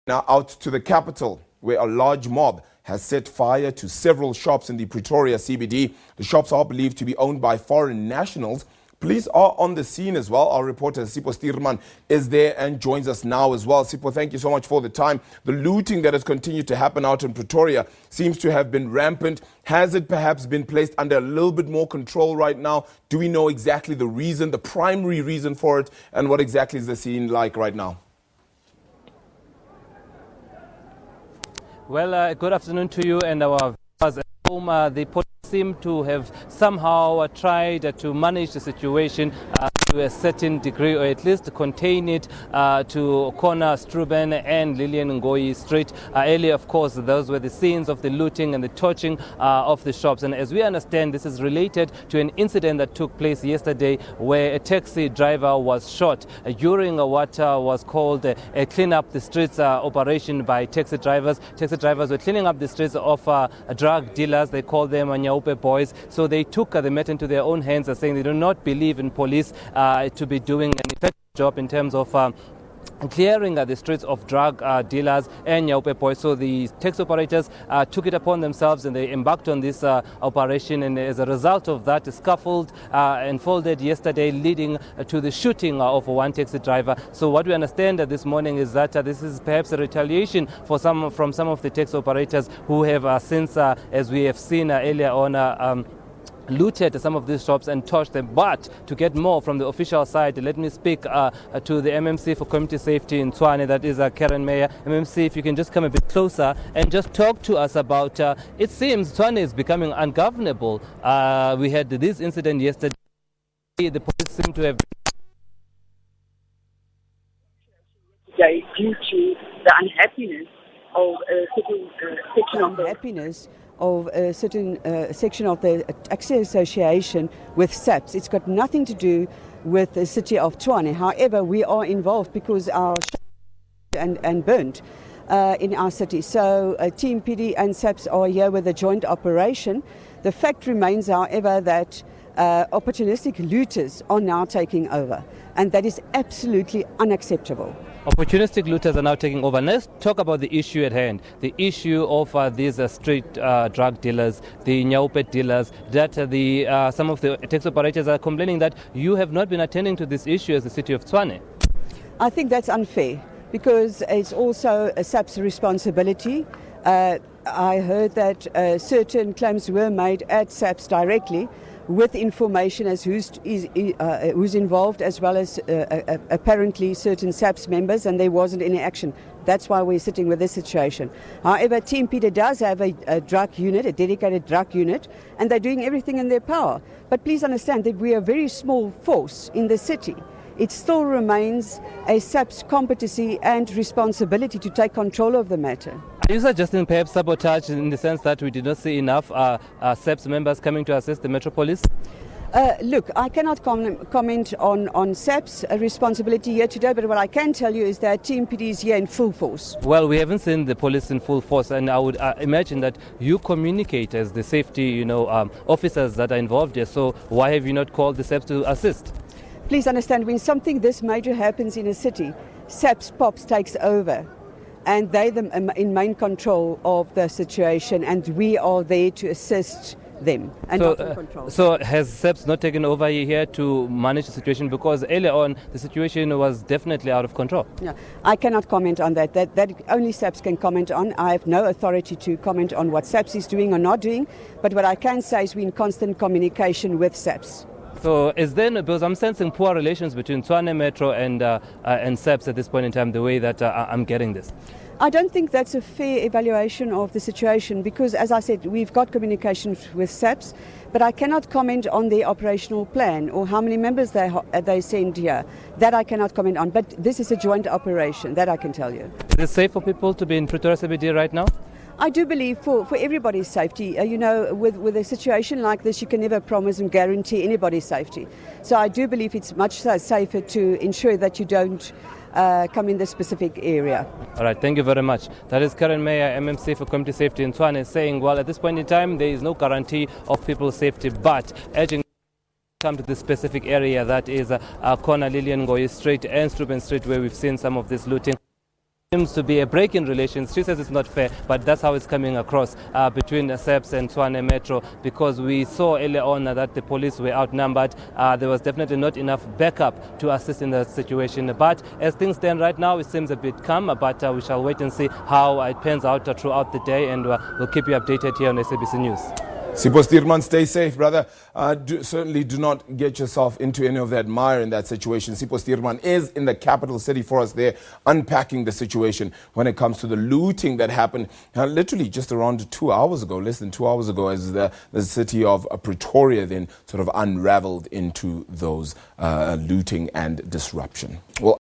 Now out to the capital, where a large mob has set fire to several shops in the Pretoria CBD. The shops are believed to be owned by foreign nationals. Police are on the scene as well. Our reporter Sipho Sturman is there and joins us now as well. Sipho, thank you so much for the time. The looting that has continued to happen out in Pretoria seems to have been rampant. Has it perhaps been placed under a little bit more control right now? Do we know exactly the reason, the primary reason for it, and what exactly is the scene like right now? Well, good afternoon to you and our viewers at home. The police seem to have somehow tried to manage the situation to a certain degree, or at least contain it to corner Sturman and Lillian Ngoyi Street. Earlier, of course, those were the scenes of the looting and the torching of the shops. And as we understand, this is related to an incident that took place yesterday where a taxi driver was shot during what was called a clean up the streets operation by taxi drivers. Taxi drivers were cleaning up the streets of drug dealers. They call them Nyaupe boys. So they took the matter into their own hands, saying they do not believe in police to be doing an effective job in terms of clearing the streets of drug dealers and Nyaupe boys. So the taxi operators took it upon themselves and they embarked on this operation, and as a result of that, a scuffle unfolded yesterday, leading to the shooting of one taxi driver. So what we understand this morning is that this is perhaps a retaliation from some of the taxi operators who have since, as we have seen earlier on, looted some of these shops and torched them. But to get more from the official side, let me speak to the MMC for Community Safety in Tshwane, that is Karen Meyer. MMC, if you can just come a bit closer and just talk to us about, it seems Tshwane is becoming ungovernable. We had this incident yesterday. The police seem to have... Due to the unhappiness of a certain section of a certain section of the taxi association with SABC. It's got nothing to do with the city of Tshwane. However, we are involved because our shop and burnt in our city. So Team PD and SABC are here with a joint operation. The fact remains, however, that opportunistic looters are now taking over, and that is absolutely unacceptable. Opportunistic looters are now taking over. Let's talk about the issue at hand, the issue of these street drug dealers, the Nyaupe dealers, that some of the taxi operators are complaining that you have not been attending to this issue as the city of Tshwane. I think that's unfair, because it's also a SABC's responsibility. I heard that certain claims were made at SABC directly, with information as who's involved, as well as apparently certain SABC members, and there wasn't any action. That's why we're sitting with this situation. However, Team Peter does have a drug unit, a dedicated drug unit, and they're doing everything in their power. But please understand that we are a very small force in the city. It still remains a SABC competency and responsibility to take control of the matter. Are you suggesting perhaps sabotage, in the sense that we did not see enough SABC members coming to assist the Metropolis? Look, I cannot comment on SABC's responsibility here today, but what I can tell you is that Team PD is here in full force. Well, we haven't seen the police in full force, and I would imagine that you communicate as the safety officers that are involved here. So why have you not called the SABC to assist? Please understand, when something this major happens in a city, SABC Pops takes over, and they in main control of the situation, and we are there to assist them and not in control. So has SABC not taken over here to manage the situation? Because earlier on the situation was definitely out of control. Yeah, I cannot comment on that. That only SABC can comment on. I have no authority to comment on what SABC is doing or not doing, but what I can say is we're in constant communication with SABC. So is there, because I'm sensing poor relations between Tshwane Metro and SABC at this point in time, the way that I'm getting this? I don't think that's a fair evaluation of the situation, because, as I said, we've got communication with SABC, but I cannot comment on their operational plan or how many members they send here. That I cannot comment on, but this is a joint operation, that I can tell you. Is it safe for people to be in Pretoria CBD right now? I do believe for everybody's safety, with a situation like this, you can never promise and guarantee anybody's safety. So I do believe it's much safer to ensure that you don't come in this specific area. All right, thank you very much. That is Karen Meyer, MMC for Community Safety in Tshwane, saying, well, at this point in time, there is no guarantee of people's safety, but urging come to this specific area that is corner Lillian Ngoyi Street and Sturman Street, where we've seen some of this looting. seems to be a break in relations. She says it's not fair, but that's how it's coming across between SABC and Tshwane Metro, because we saw earlier on that the police were outnumbered. There was definitely not enough backup to assist in that situation. But as things stand right now, it seems a bit calm, but we shall wait and see how it pans out throughout the day, and we'll keep you updated here on SABC News. Sipho Sturman, stay safe, brother. Certainly do not get yourself into any of that mire in that situation. Sipho Sturman is in the capital city for us there, unpacking the situation when it comes to the looting that happened literally just around 2 hours ago, less than 2 hours ago, as the city of Pretoria then sort of unraveled into those looting and disruption. Well,